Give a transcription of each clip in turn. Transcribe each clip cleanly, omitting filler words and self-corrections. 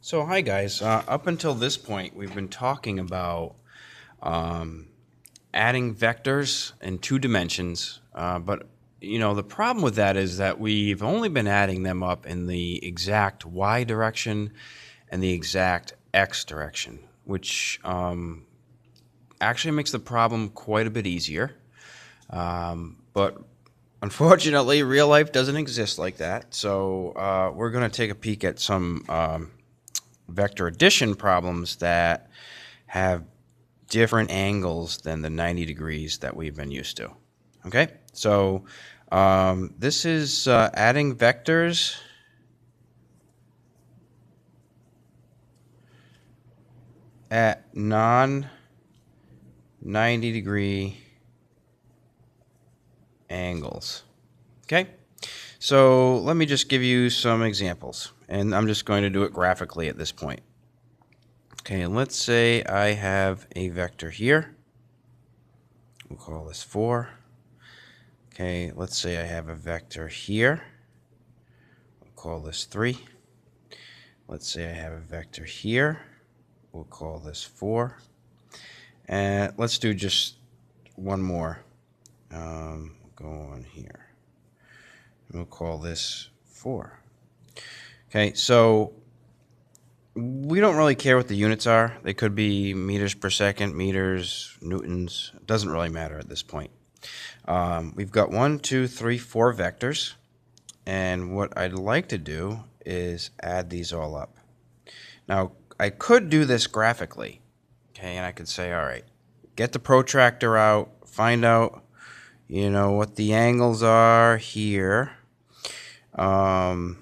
So hi guys, up until this point we've been talking about adding vectors in 2 dimensions, but the problem with that is that we've only been adding them up in the exact y direction and the exact x direction, which actually makes the problem quite a bit easier. But unfortunately, real life doesn't exist like that, so we're going to take a peek at some vector addition problems that have different angles than the 90 degrees that we've been used to. Okay, so this is adding vectors at non-90 degree angles. Okay, so let me just give you some examples, and I'm just going to do it graphically at this point. Okay, let's say I have a vector here. We'll call this 4. Okay, let's say I have a vector here. We'll call this 3. Let's say I have a vector here. We'll call this 4. And let's do just one more. Go on here. We'll call this 4. Okay, so we don't really care what the units are. They could be meters per second, meters, newtons. It doesn't really matter at this point. We've got 1, 2, 3, 4 vectors, and what I'd like to do is add these all up. Now, I could do this graphically, okay, and I could say, all right, get the protractor out, find out, what the angles are here. Find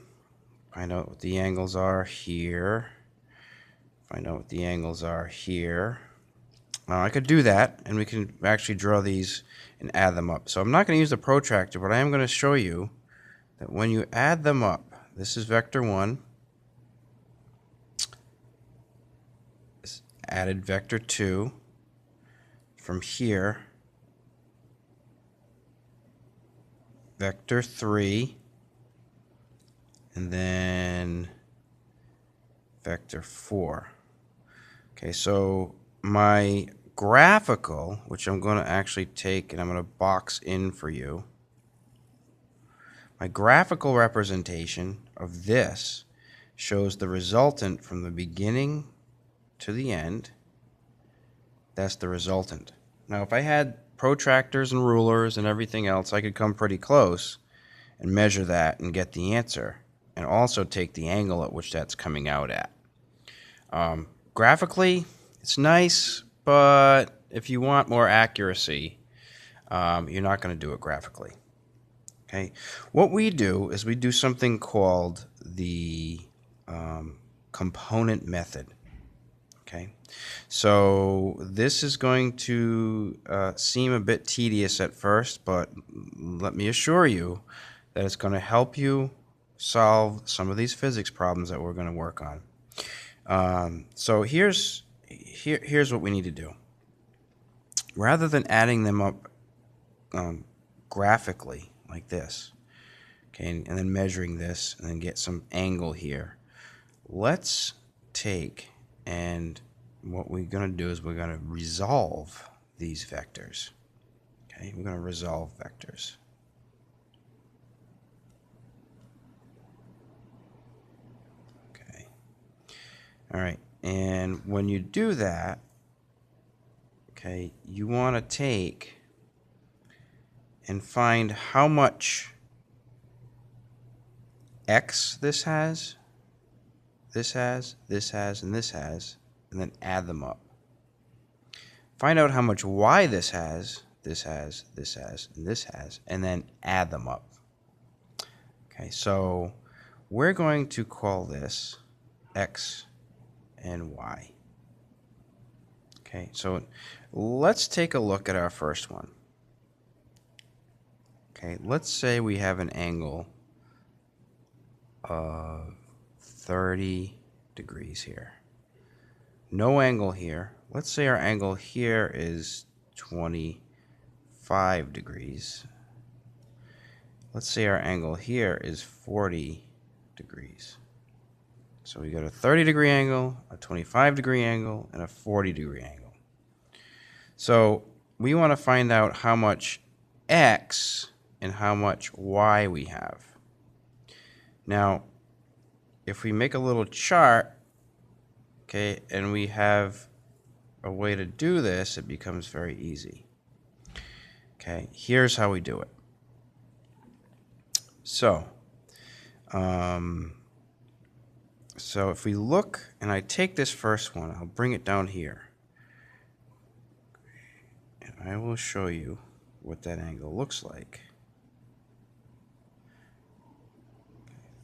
out what the angles are here. Find out what the angles are here. I could do that, and we can actually draw these and add them up. So I'm not going to use the protractor, but I am going to show you that when you add them up, this is vector 1, this added vector 2, from here, vector 3, and then vector 4. Okay, so my graphical, which I'm going to actually take and I'm going to box in for you, my graphical representation of this shows the resultant from the beginning to the end. That's the resultant. Now, if I had protractors and rulers and everything else, I could come pretty close and measure that and get the answer, and also take the angle at which that's coming out at. Graphically, it's nice, but if you want more accuracy, you're not going to do it graphically. Okay, what we do is we do something called the component method. Okay, so this is going to seem a bit tedious at first, but let me assure you that it's going to help you solve some of these physics problems that we're going to work on. So here's what we need to do. Rather than adding them up graphically like this, okay, and then measuring this and then get some angle here, let's take, and what we're going to do is we're going to resolve these vectors. Okay, we're going to resolve vectors. Okay. All right, and when you do that, okay, you want to take and find how much x this has, this has, this has, and this has, and then add them up. Find out how much y this has, this has, this has, and this has, and then add them up. Okay, so we're going to call this x and y. Okay, so let's take a look at our first one. Okay, let's say we have an angle of 30 degrees here. No angle here. Let's say our angle here is 25 degrees. Let's say our angle here is 40 degrees. So we got a 30-degree angle, a 25-degree angle, and a 40-degree angle. So we want to find out how much x and how much y we have. Now, if we make a little chart, okay, and we have a way to do this, it becomes very easy. Okay, here's how we do it. So if we look, and I take this first one, I'll bring it down here. And I will show you what that angle looks like.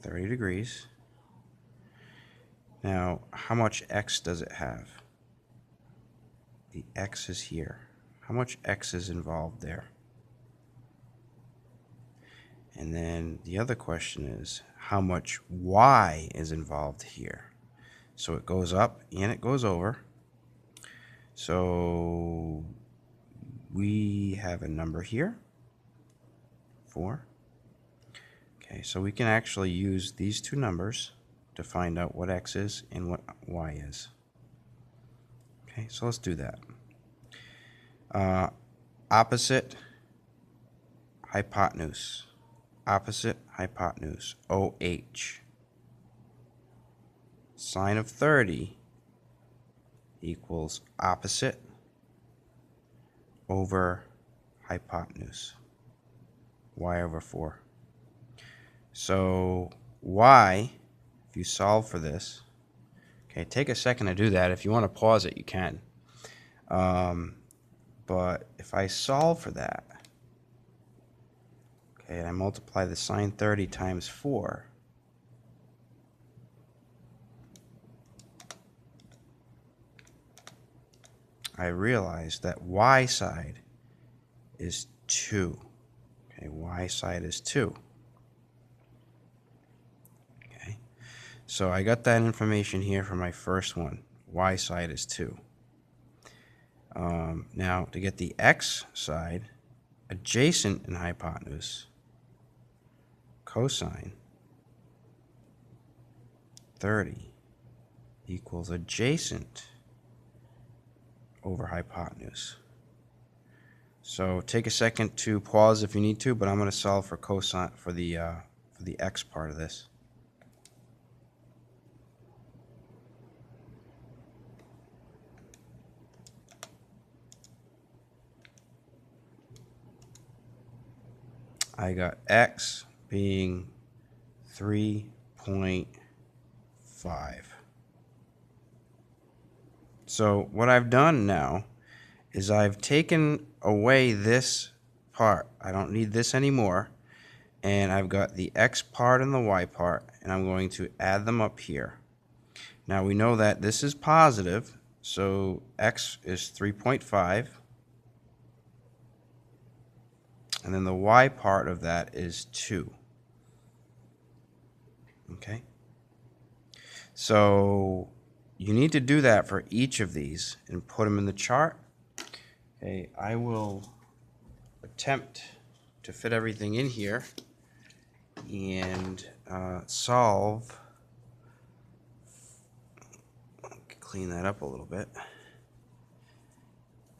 30 degrees. Now, how much x does it have? The x is here. How much x is involved there? And then the other question is, how much y is involved here? So it goes up and it goes over. So we have a number here, 4. Okay, so we can actually use these two numbers to find out what x is and what y is. Okay, so let's do that. Opposite hypotenuse. Opposite hypotenuse, OH. Sine of 30 equals opposite over hypotenuse, y over 4. So y, if you solve for this, okay, take a second to do that. If you want to pause it, you can. But if I solve for that, okay, and I multiply the sine 30 times 4, I realize that y side is 2. Okay, y side is 2. Okay, so I got that information here for my first one. Y side is 2. Now, to get the x side, adjacent in hypotenuse, cosine 30 equals adjacent over hypotenuse. So take a second to pause if you need to, but I'm going to solve for cosine for the x part of this. I got x being 3.5. So what I've done now is I've taken away this part. I don't need this anymore. And I've got the x part and the y part, and I'm going to add them up here. Now we know that this is positive, so x is 3.5. And then the y part of that is 2. Okay? So you need to do that for each of these and put them in the chart. Okay, I will attempt to fit everything in here and solve. Clean that up a little bit.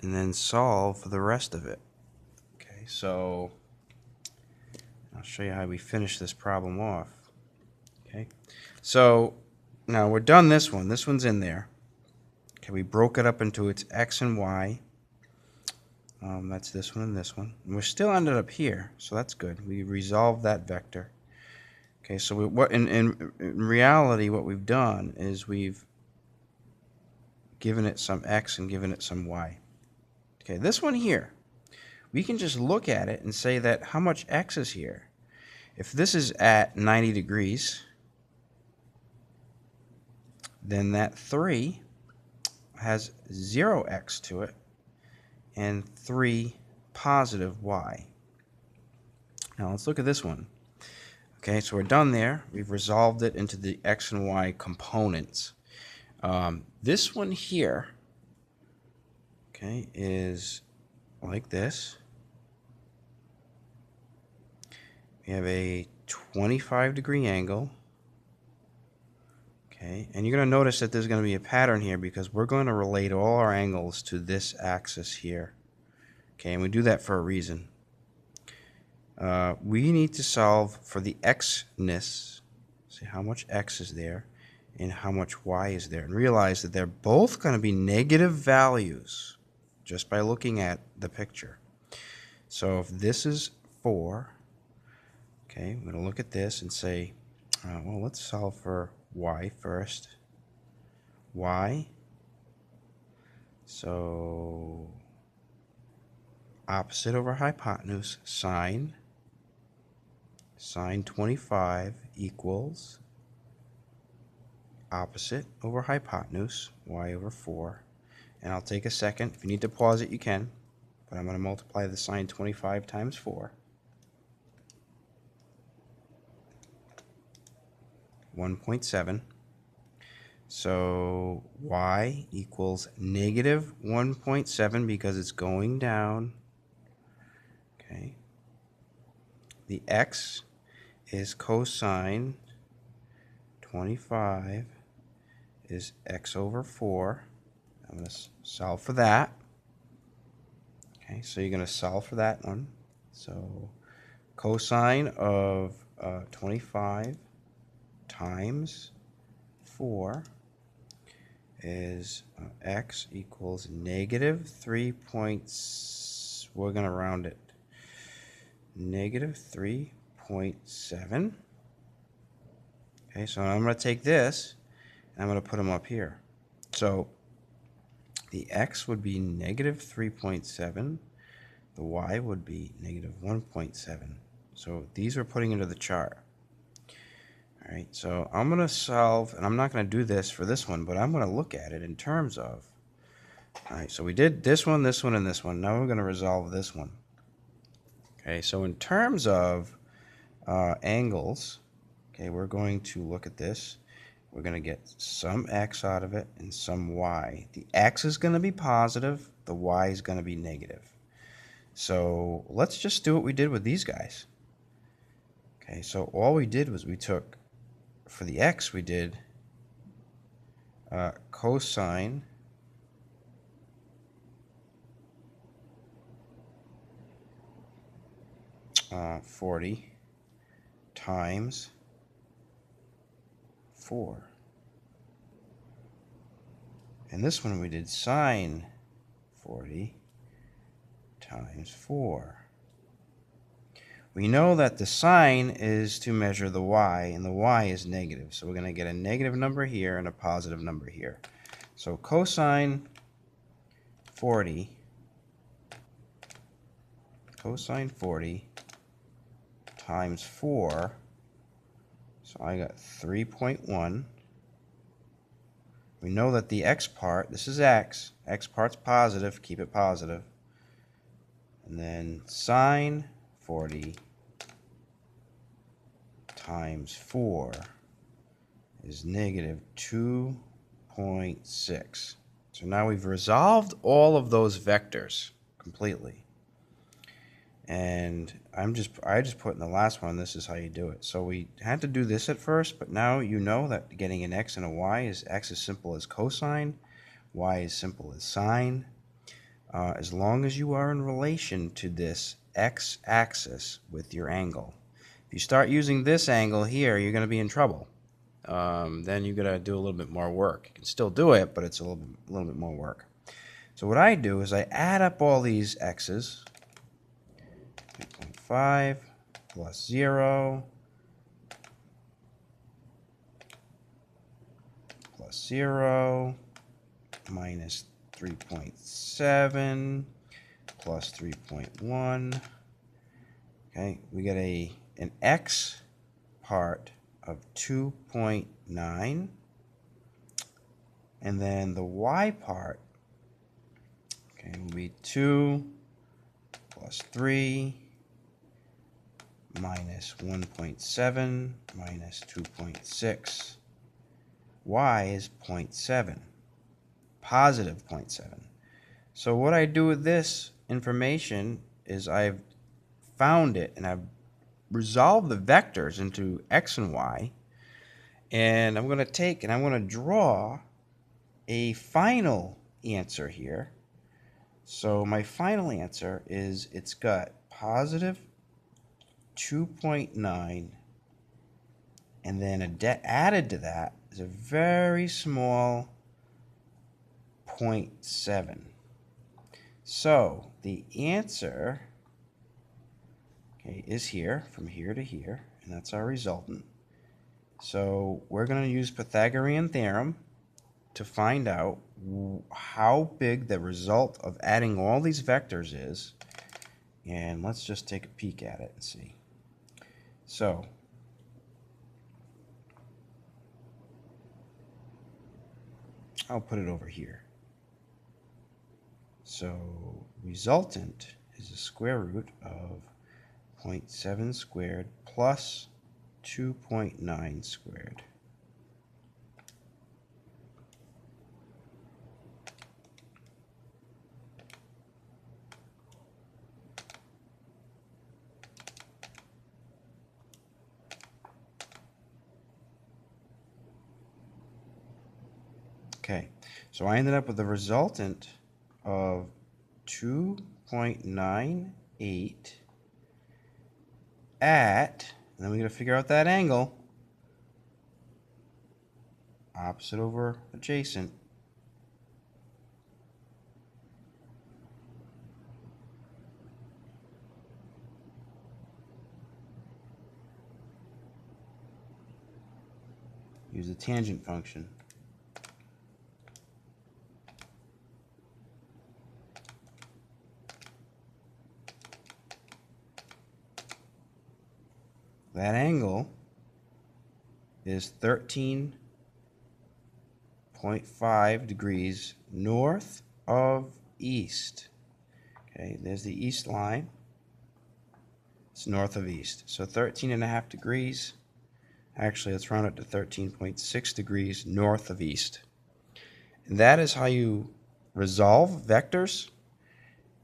And then solve for the rest of it. Okay, so I'll show you how we finish this problem off. Okay, so now we're done this one. This one's in there. Okay, we broke it up into its x and y. That's this one and this one. And we're still ended up here, so that's good. We resolved that vector. Okay, so in reality, what we've done is we've given it some x and given it some y. Okay, this one here, we can just look at it and say that how much x is here. If this is at 90 degrees, then that 3 has 0x to it and 3 positive y. Now let's look at this one. Okay, so we're done there. We've resolved it into the x and y components. This one here, okay, is like this. We have a 25-degree angle. Okay, and you're going to notice that there's going to be a pattern here because we're going to relate all our angles to this axis here. Okay, and we do that for a reason. We need to solve for the x-ness, see how much x is there and how much y is there, and realize that they're both going to be negative values just by looking at the picture. So if this is 4, okay, I'm going to look at this and say, well, let's solve for y first. Y. So opposite over hypotenuse, sine 25 equals opposite over hypotenuse, y over 4. And I'll take a second. If you need to pause it, you can. But I'm going to multiply the sine 25 times 4. 1.7. So y equals negative 1.7 because it's going down. Okay. The x is cosine 25 is x over 4. I'm going to solve for that. Okay, so you're going to solve for that one. So cosine of 25 times 4 is x equals negative 3 points. We're going to round it. Negative 3.7. Okay, so I'm going to take this and I'm going to put them up here. So the x would be negative 3.7. The y would be negative 1.7. So these we're putting into the chart. All right, so I'm going to solve, and I'm not going to do this for this one, but I'm going to look at it in terms of, all right, so we did this one, and this one. Now we're going to resolve this one. Okay, so in terms of angles, okay, we're going to look at this. We're going to get some x out of it and some y. The x is going to be positive. The y is going to be negative. So let's just do what we did with these guys. Okay, so all we did was we took, for the x, we did cosine 40 times 4. And this one we did sine 40 times 4. We know that the sine is to measure the y, and the y is negative. So we're going to get a negative number here and a positive number here. So cosine 40 times 4, so I got 3.1. We know that the x part, this is x part's positive, keep it positive. And then sine 40 times 4 is negative 2.6. So now we've resolved all of those vectors completely. And I just put in the last one, this is how you do it. So we had to do this at first, but now you know that getting an x and a y is x is simple as cosine, y is simple as sine. As long as you are in relation to this x-axis with your angle. If you start using this angle here, you're going to be in trouble. Then you're going to do a little bit more work. You can still do it, but it's a little bit more work. So what I do is I add up all these x's. 3.5 plus 0 plus 0 minus 3.7 plus 3.1. Okay, we get an x part of 2.9, and then the y part, okay, will be 2 plus 3 minus 1.7 minus 2.6. Y is 0.7, positive 0.7. So what I do with this information is I've found it and I've resolved the vectors into x and y, And I'm going to take and I'm going to draw a final answer here. So my final answer is it's got positive 2.9, and then added to that is a very small 0.7. So the answer, okay, is here, from here to here, and that's our resultant. So we're going to use Pythagorean Theorem to find out how big the result of adding all these vectors is. And let's just take a peek at it and see. So I'll put it over here. So resultant is the square root of 0.7 squared plus 2.9 squared. Okay, so I ended up with a resultant of 2.98 at, and then we got to figure out that angle, opposite over adjacent, use the tangent function. That angle is 13.5 degrees north of east. Okay, there's the east line. It's north of east. So 13.5 degrees. Actually, let's round it to 13.6 degrees north of east. And that is how you resolve vectors.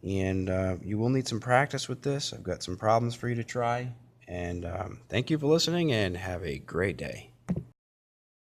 And you will need some practice with this. I've got some problems for you to try. And thank you for listening, and have a great day.